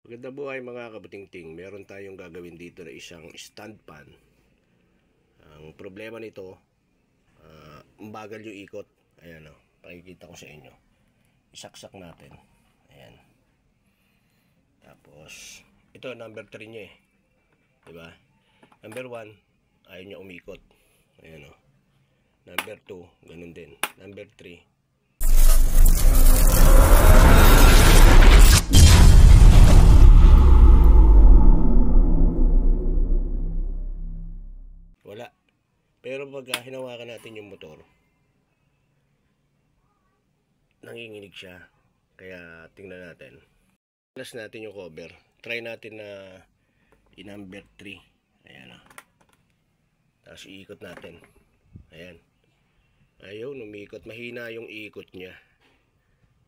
Magandang buhay mga kabutingting. Meron tayong gagawin dito na isang stand pan. Ang problema nito, mabagal yung ikot. Ayan o, pakikita ko sa inyo. Isaksak natin. Ayan. Tapos, ito number 3 niya eh. Diba? Number 1, ayaw niya umikot. Ayan o. Number 2, ganun din. Number 3, wala. Pero pag hinawakan natin yung motor, nanginginig siya. Kaya tingnan natin. Plus natin yung cover. Try natin na i-number 3. Ayan o. Tapos iikot natin. Ayan. Ayaw, umikot. Mahina yung ikot niya.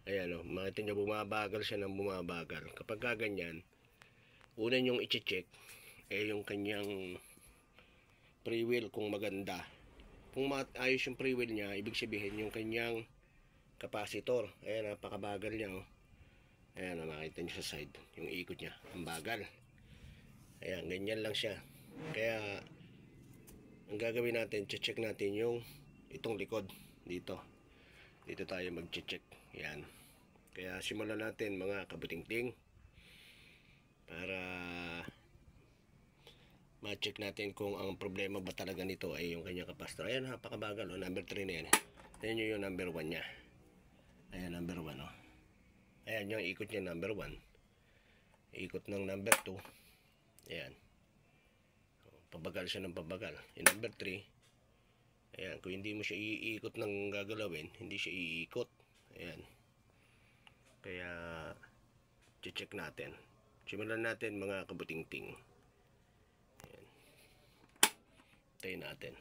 Ayan o. Makita nyo, bumabagal siya ng bumabagal. Kapag ganyan, una yung i-check yung kanyang free wheel kung maganda. Kung ayos yung free wheel niya, ibig sabihin yung kanyang capacitor. Ayan, napakabagal niya oh. Ayan, makita nyo sa side yung ikot niya, ang bagal. Ayan, ganyan lang siya. Kaya ang gagawin natin, check natin yung itong likod dito tayo mag-check. Ayan. Kaya simulan natin mga kabutingting para ma-check natin kung ang problema ba talaga nito ay yung kanyang capacitor. Ayan, napakabagal o. Number 3 na yan. Ayan yung number 1 nya. Ayan, number 1 o. Ayan yung ikot niya, number 1. Ikot ng number 2. Ayan. Pabagal siya ng pabagal. Yung number 3. Ayan, kung hindi mo siya iikot ng gagalawin, hindi siya iikot. Ayan. Kaya check natin. Simulan natin mga kabutingting. Ayan. Tayo natin.